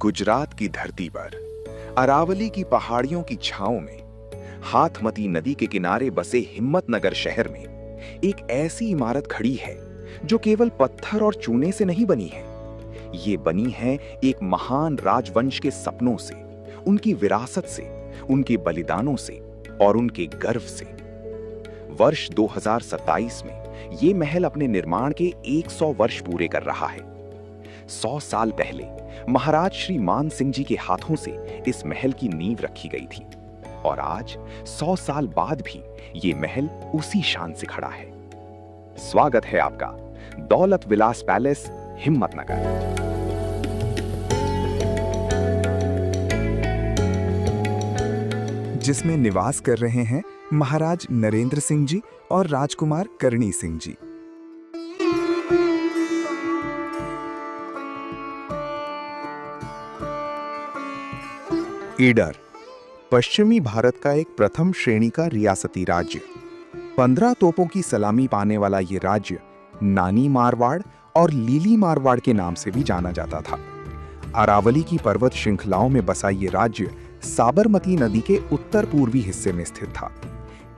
गुजरात की धरती पर अरावली की पहाड़ियों की छांव में हाथमती नदी के किनारे बसे हिम्मतनगर शहर में एक ऐसी इमारत खड़ी है जो केवल पत्थर और चूने से नहीं बनी है। ये बनी है एक महान राजवंश के सपनों से, उनकी विरासत से, उनके बलिदानों से और उनके गर्व से। वर्ष 2027 में ये महल अपने निर्माण के 100 वर्ष पूरे कर रहा है। 100 साल पहले महाराज श्री मान सिंह जी के हाथों से इस महल की नींव रखी गई थी और आज 100 साल बाद भी ये महल उसी शान से खड़ा है। स्वागत है आपका दौलत विलास पैलेस हिम्मतनगर। जिसमें निवास कर रहे हैं महाराज नरेंद्र सिंह जी और राजकुमार करणी सिंह जी। ईडर पश्चिमी भारत का एक प्रथम श्रेणी का रियासती राज्य। 15 तोपों की सलामी पाने वाला ये राज्य नानी मारवाड़ और लीली मारवाड़ के नाम से भी जाना जाता था। अरावली की पर्वत श्रृंखलाओं में बसा ये राज्य साबरमती नदी के उत्तर पूर्वी हिस्से में स्थित था।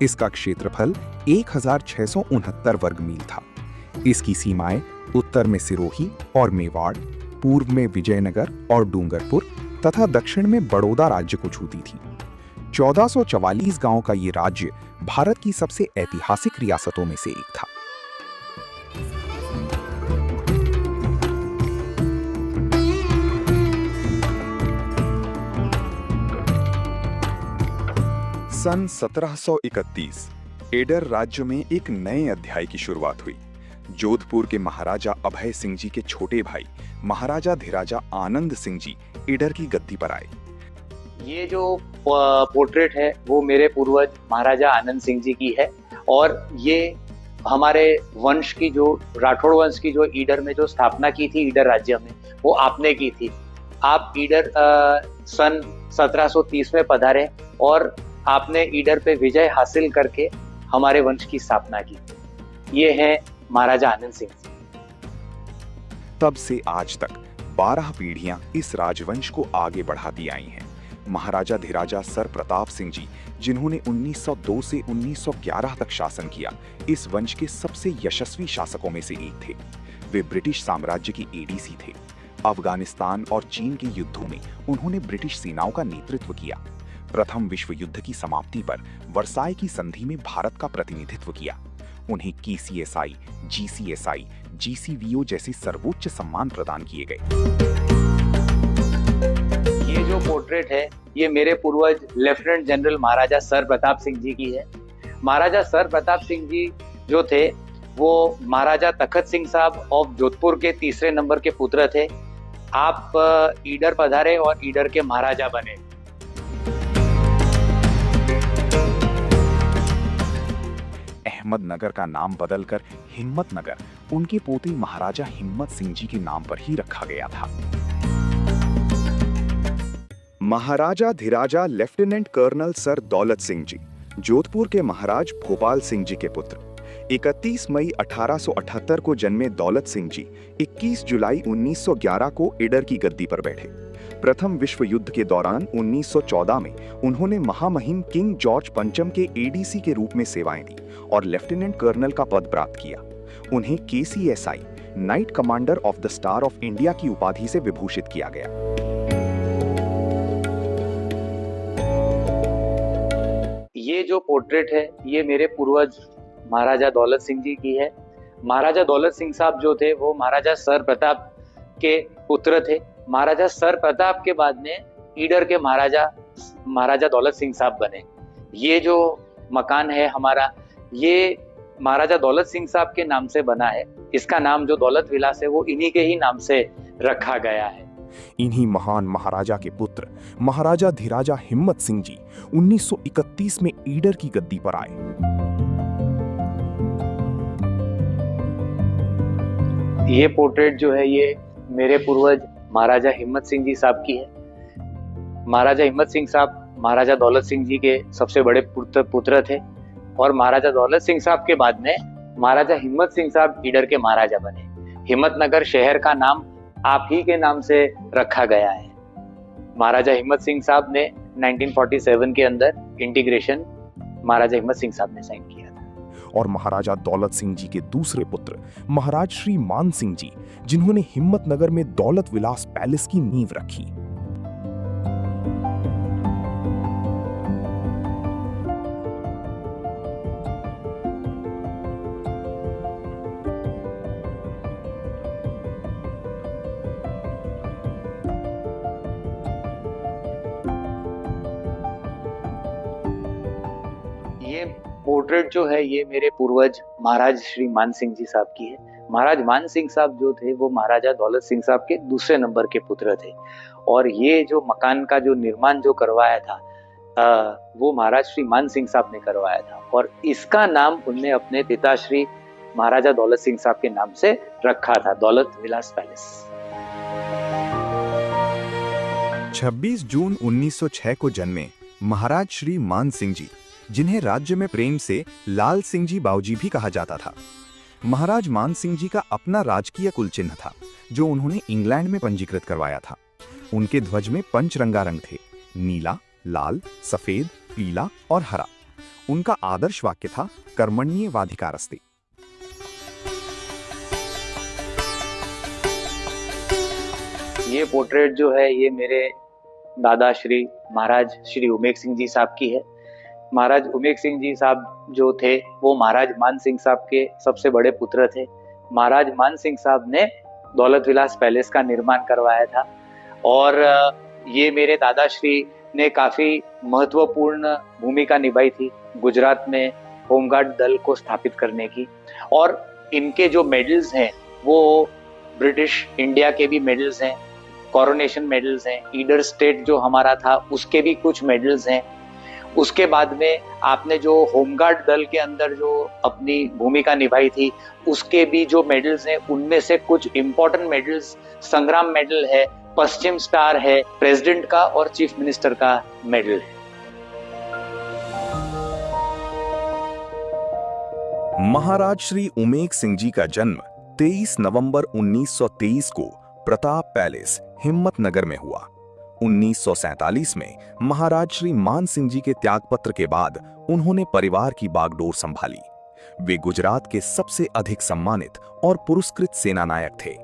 इसका क्षेत्रफल 1669 वर्ग मील था। इसकी सीमाएं उत्तर में सिरोही और मेवाड़, पूर्व में विजयनगर और डूंगरपुर तथा दक्षिण में बड़ौदा राज्य को छूती थी। 1444 गांव का ये राज्य भारत की सबसे ऐतिहासिक रियासतों में से एक था। सन 1731 ईडर राज्य में एक नए अध्याय की शुरुआत हुई। जोधपुर के महाराजा अभय सिंह जी के छोटे भाई महाराजा धीराजा आनंद सिंह जी ईडर की गद्दी पर आए। ये जो पोर्ट्रेट है वो मेरे पूर्वज महाराजा आनंद सिंह जी की है और ये हमारे वंश की, जो राठौड़ वंश की, जो ईडर में जो स्थापना की थी ईडर राज्य में, वो आपने की थी। आप ईडर सन 1730 में पधारे और आपने ईडर पे विजय हासिल करके हमारे वंश की स्थापना की। ये है महाराजा आनंद सिंह जी। तब से आज तक 12 पीढ़ियां इस राजवंश को आगे बढ़ाती आई हैं। महाराजा धीराजा सर प्रताप सिंह जी, जिन्होंने 1902 से 1911 तक शासन किया, इस वंश के सबसे यशस्वी शासकों में से एक थे। वे ब्रिटिश साम्राज्य की एडीसी थे। अफगानिस्तान और चीन के युद्धों में उन्होंने ब्रिटिश सेनाओं का नेतृत्व किया। प्रथम विश्व युद्ध की समाप्ति पर वर्साई की संधि में भारत का प्रतिनिधित्व किया। उन्हें KCSI, GCSI, GCVO जैसे सर्वोच्च सम्मान प्रदान किए गए। ये जो पोर्ट्रेट है ये मेरे पूर्वज लेफ्टिनेंट जनरल महाराजा सर प्रताप सिंह जी की है। महाराजा सर प्रताप सिंह जी जो थे वो महाराजा तखत सिंह साहब ऑफ जोधपुर के तीसरे नंबर के पुत्र थे। आप ईडर पधारे और ईडर के महाराजा बने। अहमदनगर का नाम बदलकर हिम्मतनगर उनके पोते महाराजा हिम्मत सिंह जी के नाम पर ही रखा गया था। महाराजा धीराजा lieutenant colonel sir Daulat Singh ji, Jodhpur के महाराज भोपाल सिंह जी के पुत्र। 31 मई 1878 को जन्मे दौलत सिंह जी 21 जुलाई 1911 को ईडर की गद्दी पर बैठे। प्रथम विश्व युद्ध के दौरान 1914 में उन्होंने महामहिम किंग जॉर्ज पंचम के एडीसी के रूप में सेवाएं दी और लेफ्टिनेंट कर्नल का पद प्राप्त किया। उन्हें KCSI night commander of the star of India की उपाधि से विभूषित किया गया। ये जो पोर्ट्रेट है ये मेरे पूर्वज महाराजा दौलत सिंह जी की है। महाराजा दौलत सिंह साहब जो थे वो महाराजा सर प्रताप के पुत्र थे। महाराजा सर प्रताप के बाद में ईडर के महाराजा दौलत सिंह साहब बने। ये जो मकान है हमारा, ये महाराजा दौलत सिंह साहब के नाम से बना है। इसका नाम जो दौलत विलास है वो इन्हीं के ही नाम से रखा गया है। इन्हीं महान महाराजा के पुत्र महाराजा धीराजा हिम्मत सिंह जी 1931 में ईडर की गद्दी पर आए। ये पोर्ट्रेट जो है ये मेरे पूर्वज महाराजा हिम्मत सिंह जी साहब की है। महाराजा हिम्मत सिंह साहब महाराजा दौलत सिंह जी के सबसे बड़े पुत्र थे और महाराजा दौलत सिंह साहब के बाद में महाराजा हिम्मत सिंह साहब ईडर के महाराजा बने। हिम्मतनगर शहर का नाम आप ही के नाम से रखा गया है। महाराजा हिम्मत सिंह साहब ने 1947 के अंदर इंटीग्रेशन महाराजा हिम्मत सिंह साहब ने साइन किया था। और महाराजा दौलत सिंह जी के दूसरे पुत्र महाराज श्री मान सिंह जी, जिन्होंने हिम्मतनगर में दौलत विलास पैलेस की नींव रखी। ये पोर्ट्रेट जो है ये मेरे पूर्वज महाराज श्री मान सिंह जी साहब की है। महाराज मान सिंह साहब जो थे वो महाराजा दौलत सिंह साहब के दूसरे नंबर के पुत्र थे, और ये जो मकान का जो निर्माण जो करवाया था वो महाराज श्री मान सिंह साहब ने करवाया था, और इसका नाम उनने अपने पिता श्री महाराजा दौलत सिंह साहब के नाम से रखा था, दौलत विलास पैलेस। 26 जून 1906 को जन्मे महाराज श्री मान सिंह जी, जिन्हें राज्य में प्रेम से लाल सिंह जी बाऊजी भी कहा जाता था। महाराज मान सिंह जी का अपना राजकीय कुल चिन्ह था, जो उन्होंने इंग्लैंड में पंजीकृत करवाया था। उनके ध्वज में पंचरंगा रंग थे, नीला, लाल, सफेद, पीला और हरा। उनका आदर्श वाक्य था, कर्मण्येवाधिकारस्ते। ये पोर्ट्रेट जो है ये मेरे दादा श्री महाराज श्री उमेश सिंह जी साहब की है। महाराज उमेश सिंह जी साहब जो थे वो महाराज मान सिंह साहब के सबसे बड़े पुत्र थे। महाराज मान सिंह साहब ने दौलत विलास पैलेस का निर्माण करवाया था, और ये मेरे दादाश्री ने काफी महत्वपूर्ण भूमिका निभाई थी गुजरात में होमगार्ड दल को स्थापित करने की। और इनके जो मेडल्स हैं वो ब्रिटिश इंडिया के भी मेडल्स हैं, कोरोनेशन मेडल्स हैं, ईडर स्टेट जो हमारा था उसके भी कुछ मेडल्स हैं। उसके बाद में आपने जो होमगार्ड दल के अंदर जो अपनी भूमिका निभाई थी उसके भी जो मेडल्स हैं, उनमें से कुछ इंपॉर्टेंट मेडल्स संग्राम मेडल है, पश्चिम स्टार है, प्रेसिडेंट का और चीफ मिनिस्टर का मेडल है। महाराज श्री उमेश सिंह जी का जन्म 23 नवंबर 1923 को प्रताप पैलेस हिम्मतनगर में हुआ। 1947 में महाराज श्री मान सिंह जी के त्यागपत्र के बाद उन्होंने परिवार की बागडोर संभाली। वे गुजरात के सबसे अधिक सम्मानित और पुरस्कृत सेनानायक थे।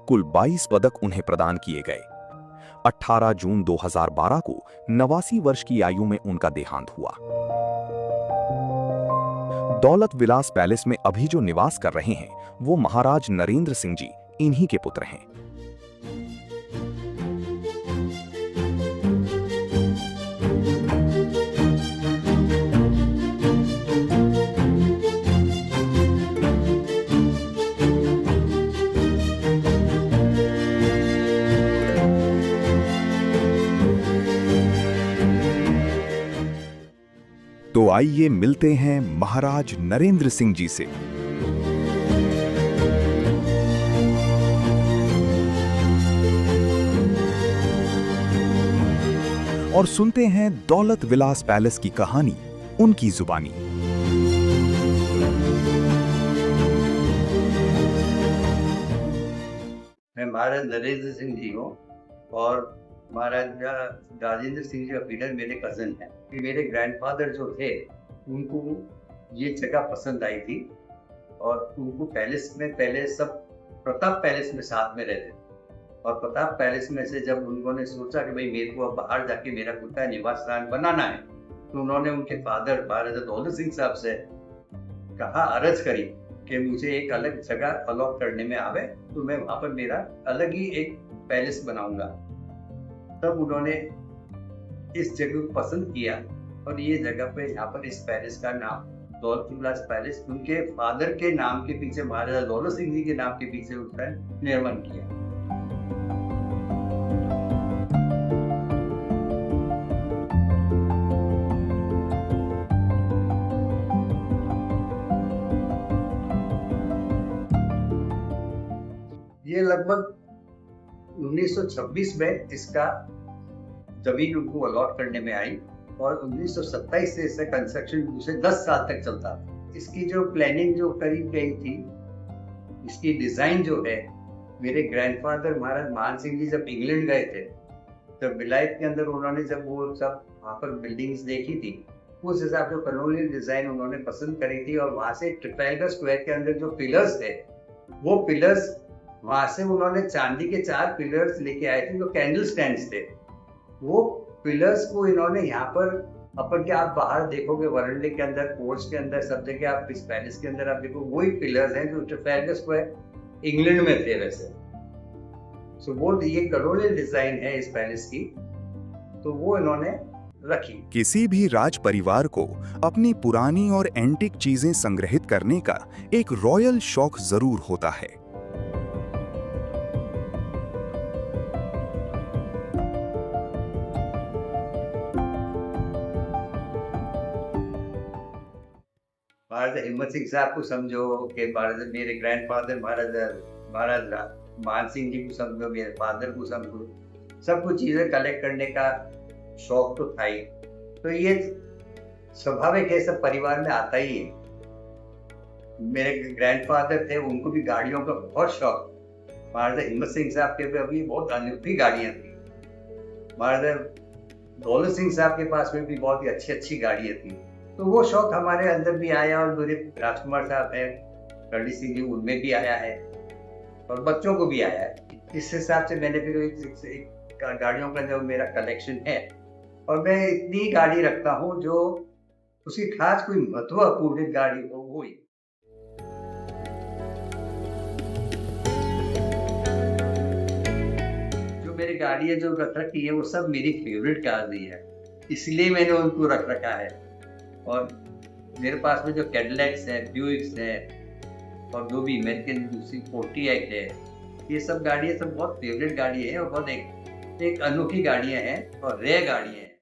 कुल 22 पदक उन्हें प्रदान किए गए। 18 जून 2012 को 89 वर्ष की आयु में उनका देहांत हुआ। दौलत विलास पैलेस में अभी जो निवास कर रहे हैं वो महाराज नरेंद्र सिंह जी इन्हीं के पुत्र हैं। तो आइए मिलते हैं महाराज नरेंद्र सिंह जी से। और सुनते हैं दौलत विलास पैलेस की कहानी उनकी जुबानी। मैं महाराज नरेंद्र सिंह जी हूँ और महाराजा राजेंद्र सिंह जी का पीटर मेरे कज़न हैं। मेरे ग्रैंडफादर जो थे उनको ये जगह पसंद आई थी और उनको पैलेस में पहले सब प्रताप पैलेस में साथ में रहते थे, और प्रताप पैलेस में से जब उन्होंने सोचा कि भाई मेरे को अब बाहर जाके मेरा खुद का निवास स्थान बनाना है, तो उन्होंने उनके फादर महाराजा दौलत सिंह साहब से कहा, अर्ज करी कि मुझे एक अलग जगह अलॉट करने में आवे तो मैं वहाँ पर मेरा अलग ही एक पैलेस बनाऊंगा। तब उन्होंने इस जगह को पसंद किया और ये जगह पे यहाँ पर इस पैलेस का नाम दौलत विलास पैलेस उनके फादर के नाम के पीछे, महाराजा दौलत सिंह जी के नाम के पीछे उसका निर्माण किया। ये लगभग 1926 में इसका जमीन उनको अलॉट करने में आई और 1927 से इसका कंस्ट्रक्शन दूसरे 10 साल तक चलता था। इसकी जो प्लानिंग जो करी गई थी, इसकी डिजाइन जो है, मेरे ग्रैंडफादर महाराज मान सिंह जी जब इंग्लैंड गए थे जब विलायत के अंदर उन्होंने जब वो सब वहाँ पर बिल्डिंग्स देखी थी, उस हिसाब से कॉलोनियल डिजाइन उन्होंने पसंद करी थी। और वहाँ से ट्रिफेलगर स्क्वायर के अंदर जो पिलर्स थे, वो पिलर्स वहाँ से उन्होंने चांदी के 4 पिलर्स लेके आए थे जो कैंडल स्टैंड्स थे। वो पिलर्स को इन्होंने यहाँ पर अपन के, आप बाहर देखोगे वरांडे के अंदर, पोर्च के अंदर, सब जगह आप इस पैलेस के अंदर आप देखो वही पिलर्स हैं जो ट्रिफेलगर स्क्वायर इंग्लैंड में थे वैसे। सो वो ये कॉलोनियल डिजाइन है इस पैलेस की, तो वो इन्होंने रखी। किसी भी राज परिवार को अपनी पुरानी और एंटिक चीजें संग्रहित करने का एक रॉयल शौक जरूर होता है। महाराजा हिम्मत सिंह साहब को समझो कि महाराजा मेरे ग्रैंडफादर महाराजा मान सिंह जी को समझो, मेरे फादर को समझो, सब कुछ चीजें कलेक्ट करने का शौक तो था ही। तो ये स्वाभाविक है, सब परिवार में आता ही है। मेरे ग्रैंडफादर थे, उनको भी गाड़ियों का बहुत शौक। महाराजा हिम्मत सिंह साहब के भी अभी बहुत अनूठी गाड़ियां थी। महाराजा दौलत सिंह साहब के पास में भी बहुत ही अच्छी अच्छी गाड़ियां थी। तो वो शौक हमारे अंदर भी आया, और मेरे राजकुमार साहब है, रणजीत सिंह जी, उनमें भी आया है और बच्चों को भी आया है। इस हिसाब से मैंने फिर एक गाड़ियों का जो मेरा कलेक्शन है, और मैं इतनी गाड़ी रखता हूँ जो उसकी खास कोई महत्वपूर्ण गाड़ी हो वो ही। जो मेरी गाड़ी है जो रख रखी है वो सब मेरी फेवरेट कार दी है, इसलिए मैंने उनको रख रखा है। और मेरे पास में जो कैडिलैक्स है, ब्यूइक्स है, और जो भी अमेरिकन दूसरी 48 है, ये सब गाड़ियाँ सब बहुत फेवरेट गाड़ी है और बहुत एक अनोखी गाड़ियाँ हैं और रेयर गाड़ियाँ हैं।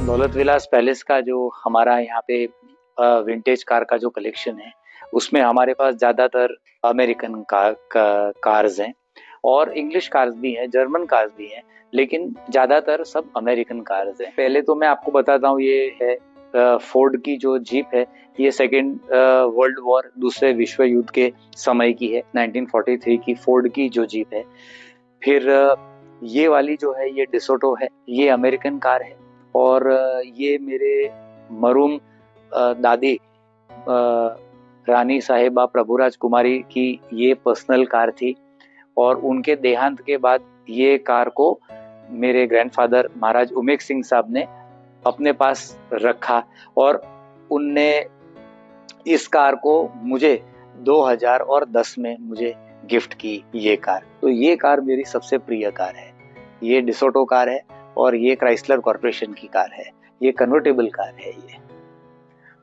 दौलत विलास पैलेस का जो हमारा यहाँ पे विंटेज कार का जो कलेक्शन है, उसमें हमारे पास ज़्यादातर अमेरिकन कार्स हैं और इंग्लिश कार्स भी हैं, जर्मन कार्स भी हैं, लेकिन ज़्यादातर सब अमेरिकन कार्स हैं। पहले तो मैं आपको बताता हूँ, ये है फोर्ड की जो जीप है, ये सेकेंड वर्ल्ड वॉर, दूसरे विश्व युद्ध के समय की है, 1943 की फोर्ड की जो जीप है। फिर ये वाली जो है ये डिसोटो है, ये अमेरिकन कार है। और ये मेरे मरूम दादी रानी साहिबा प्रभुराज कुमारी की ये पर्सनल कार थी, और उनके देहांत के बाद ये कार को मेरे ग्रैंडफादर महाराज उमेश सिंह साहब ने अपने पास रखा, और उनने इस कार को मुझे 2010 में मुझे गिफ्ट की ये कार। तो ये कार मेरी सबसे प्रिय कार है। ये डिसोटो कार है और ये क्राइसलर कॉर्पोरेशन की कार है, ये कन्वर्टेबल कार है ये।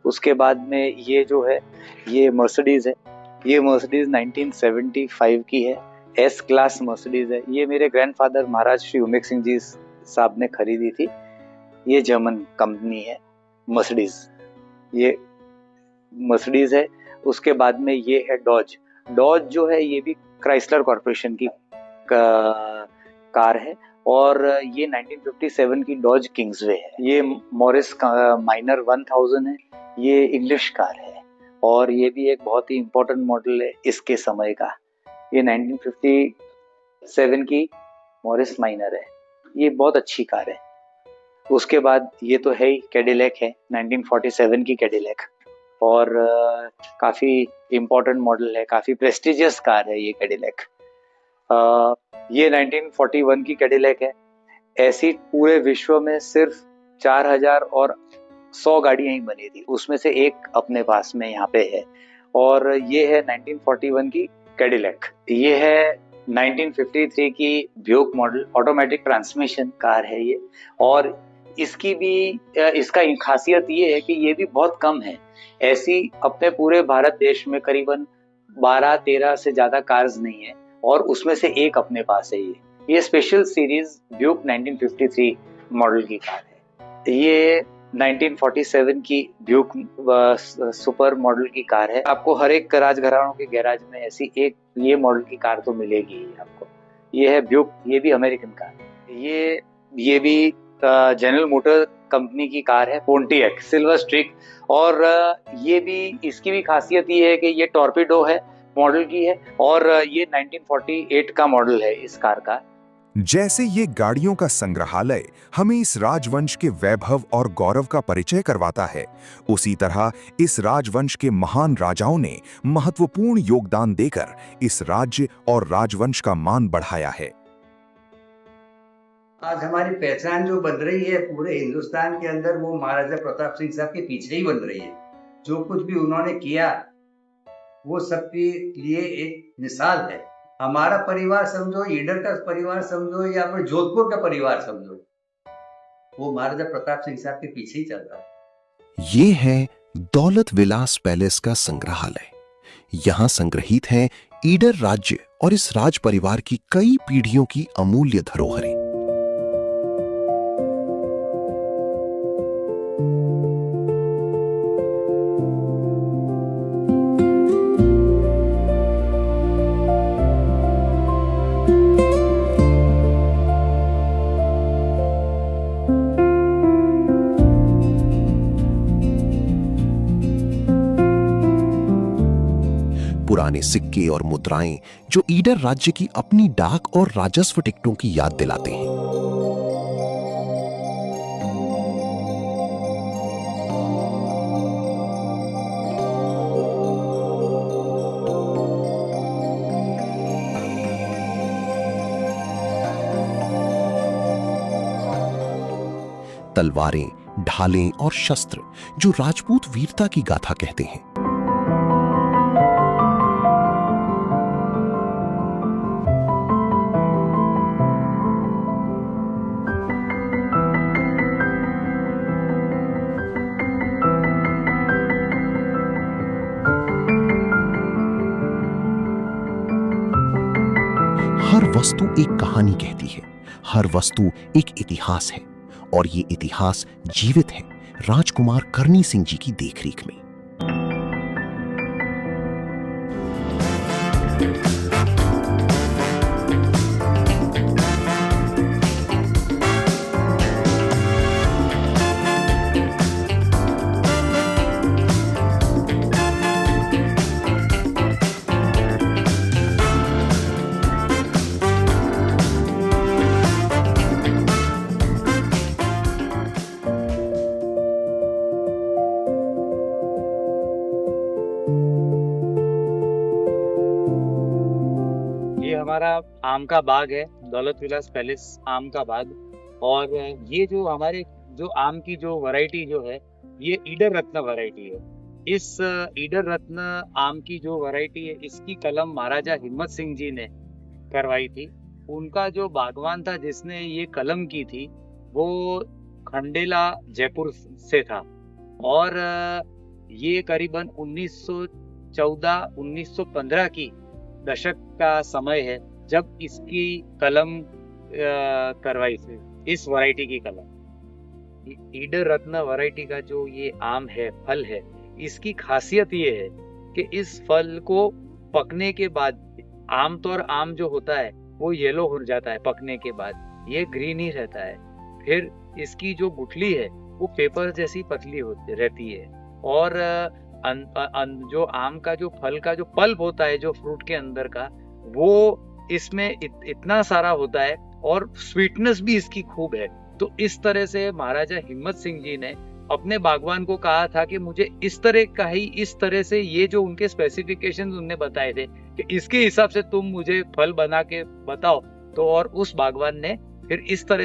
उसके बाद में ये जो है ये मर्सिडीज है, ये मर्सिडीज 1975 की है, एस क्लास मर्सिडीज है। ये मेरे ग्रैंडफादर महाराज श्री उमेश सिंह जी साहब ने खरीदी थी। ये जर्मन कंपनी है मर्सिडीज, ये मर्सिडीज है। उसके बाद में ये है डॉज। डॉज जो है ये भी क्राइसलर कॉर्पोरेशन की कार है, और ये 1957 की डॉज किंग्सवे है। ये मॉरिस माइनर 1000 है, ये इंग्लिश कार है, और ये भी एक बहुत ही इम्पोर्टेंट मॉडल है इसके समय का। ये 1957 की मॉरिस माइनर है, ये बहुत अच्छी कार है। उसके बाद ये तो है ही, कैडिलैक है, 1947 की कैडिलैक, और काफ़ी इम्पोर्टेंट मॉडल है, काफ़ी प्रेस्टिजियस कार है ये कैडिलैक। ये 1941 की कैडिलैक है। ऐसी पूरे विश्व में सिर्फ 4100 गाड़ियां ही बनी थी, उसमें से एक अपने पास में यहाँ पे है, और ये है 1941 की कैडिलैक। ये है 1953 की Buick model, automatic transmission car है ये, और इसकी भी इसका खासियत ये है कि ये भी बहुत कम है। ऐसी अपने पूरे भारत देश में करीबन 12-13 से ज्यादा कार्स नहीं है, और उसमें से एक अपने पास है ये स्पेशल सीरीज ब्यूक 1953 मॉडल की कार है। ये 1947 की ब्यूक सुपर मॉडल की कार है। आपको हर एक राजघरानों के गैराज में ऐसी एक ये मॉडल की कार तो मिलेगी ही आपको। ये है ब्यूक, ये भी अमेरिकन कार। ये भी जनरल मोटर कंपनी की कार है, पोंटियक सिल्वर स्ट्रिक। और ये भी, इसकी भी खासियत ये है कि ये टॉर्पिडो है मॉडल की है, और ये 1948 का मॉडल है इस कार का। जैसे ये गाड़ियों का संग्रहालय हमें इस राजवंश के वैभव और गौरव का परिचय करवाता है, उसी तरह इस राजवंश के महान राजाओं ने महत्वपूर्ण योगदान देकर इस राज्य और राजवंश का मान बढ़ाया है। आज हमारी पहचान जो बन रही है पूरे हिंदुस्तान के अंदर, वो महाराजा प्रताप सिंह साहब के पीछे ही बन रही है। जो कुछ भी उन्होंने किया वो सबके लिए एक मिसाल है। हमारा परिवार समझो, ईडर का परिवार समझो, या फिर जोधपुर का परिवार समझो, वो महाराजा प्रताप सिंह साहब के पीछे ही चल रहा है। ये है दौलत विलास पैलेस का संग्रहालय। यहाँ संग्रहित है ईडर राज्य और इस राज परिवार की कई पीढ़ियों की अमूल्य धरोहरें। पुराने सिक्के और मुद्राएं जो ईडर राज्य की अपनी डाक और राजस्व टिकटों की याद दिलाते हैं। तलवारें, ढालें और शस्त्र जो राजपूत वीरता की गाथा कहते हैं। हर वस्तु एक कहानी कहती है, हर वस्तु एक इतिहास है, और ये इतिहास जीवित है राजकुमार करनी सिंह जी की देखरेख में। हमारा आम का बाग है, दौलत विलास पैलेस आम का बाग। और ये जो हमारे जो आम की जो वैरायटी जो है, ये ईडर रत्न वैरायटी है। इस ईडर रत्न आम की जो वैरायटी है, इसकी कलम महाराजा हिम्मत सिंह जी ने करवाई थी। उनका जो बागवान था जिसने ये कलम की थी, वो खंडेला जयपुर से था। और ये करीबन 1914-1915 की दशक का समय है जब इसकी कलम करवाई थी, इस वैरायटी की कलम। ईडर रत्न वैरायटी का जो ये आम है, फल है, इसकी खासियत ये है कि इस फल को पकने के बाद, आमतौर आम जो होता है वो येलो हो जाता है पकने के बाद, ये ग्रीन ही रहता है। फिर इसकी जो गुठली है वो पेपर जैसी पतली होती रहती है। और जो आम का जो फल का जो पल्प होता है, जो फ्रूट के अंदर का, वो इसमें इतना सारा होता है, और स्वीटनेस भी इसकी खूब है। तो इस तरह से महाराजा हिम्मत सिंह जी ने अपने बागवान को कहा था कि मुझे इस तरह का ही, इस तरह से ये जो उनके स्पेसिफिकेशंस उनने बताए थे कि इसके हिसाब से तुम मुझे फल बना के बताओ। तो और उस बागवान ने फिर इस तरह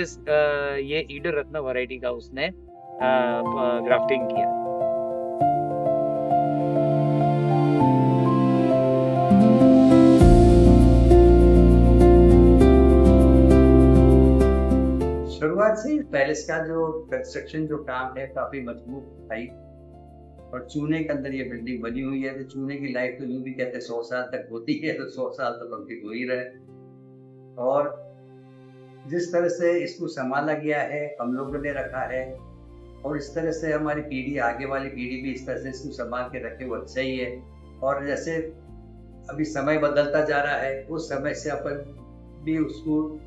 ये ईडर रत्न वैरायटी का उसने ग्राफ्टिंग किया। शुरुआत से पैलेस का जो कंस्ट्रक्शन जो काम है काफी मजबूत है, और चूने के अंदर ये बिल्डिंग बनी हुई है। तो चूने की लाइफ तो यूं भी कहते हैं 100 साल तक होती है, तो 100 साल तक कंप्लीट हो ही रहे। और जिस तरह से इसको संभाला गया है, हम लोगों ने रखा है, और इस तरह से हमारी पीढ़ी, आगे वाली पीढ़ी भी इस तरह से इसको संभाल के रखे, वो अच्छा ही है। और जैसे अभी समय बदलता जा रहा है, उस समय से अपन भी उसको,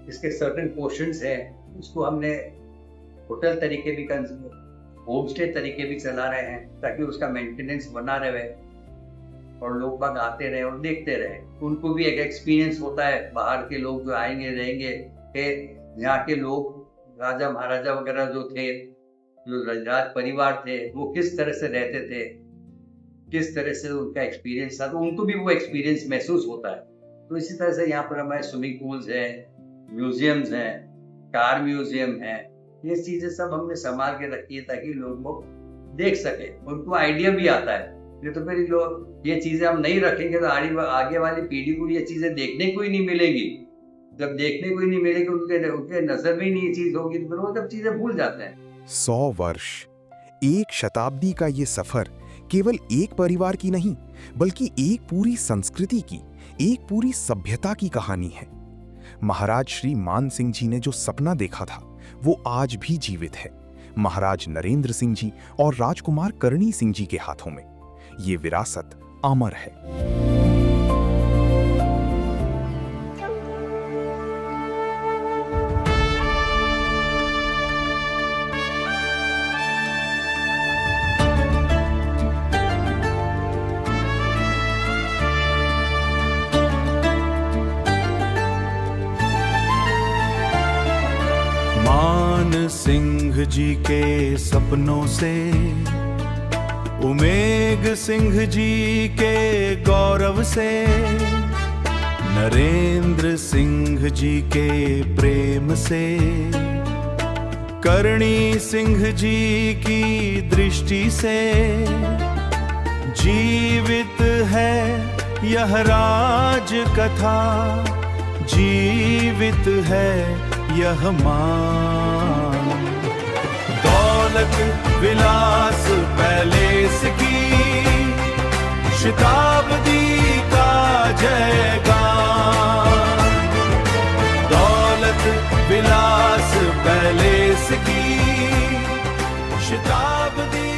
इसके सर्टेन पोर्शंस हैं, उसको हमने होटल तरीके भी होम स्टे तरीके भी चला रहे हैं ताकि उसका मेंटेनेंस बना रहे और लोग बाग आते रहे और देखते रहे। उनको भी एक एक्सपीरियंस होता है, बाहर के लोग जो आएंगे रहेंगे कि यहाँ के लोग राजा महाराजा वगैरह जो थे, जो राज परिवार थे, वो किस तरह से रहते थे, किस तरह से उनका एक्सपीरियंस था, तो उनको भी वो एक्सपीरियंस महसूस होता है। तो इसी तरह से यहाँ पर हमारे स्विमिंग पूल्स हैं, म्यूजियम्स हैं, कार म्यूजियम है, ये चीजें सब हमने संभाल के रखी है ताकि लोग देख सके, उनको आइडिया भी आता है। ये तो फिर लोग ये चीजें हम नहीं रखेंगे तो आगे वाली पीढ़ी को ये चीजें देखने को ही नहीं मिलेगी। जब देखने को ही नहीं मिलेगी, उनके नजर में ही नहीं ये चीज होगी, तो फिर वो सब चीजें भूल जाते हैं। 100 वर्ष, एक शताब्दी का ये सफर केवल एक परिवार की नहीं, बल्कि एक पूरी संस्कृति की, एक पूरी सभ्यता की कहानी है। महाराज श्री मान सिंह जी ने जो सपना देखा था वो आज भी जीवित है, महाराज नरेंद्र सिंह जी और राजकुमार करणी सिंह जी के हाथों में। ये विरासत अमर है। मान सिंह जी के सपनों से, उमेग सिंह जी के गौरव से, नरेंद्र सिंह जी के प्रेम से, करणी सिंह जी की दृष्टि से जीवित है यह राज कथा, जीवित है यह मान। दौलत विलास पैलेस की शताब्दी का जयगान, दौलत विलास पैलेस की शताब्दी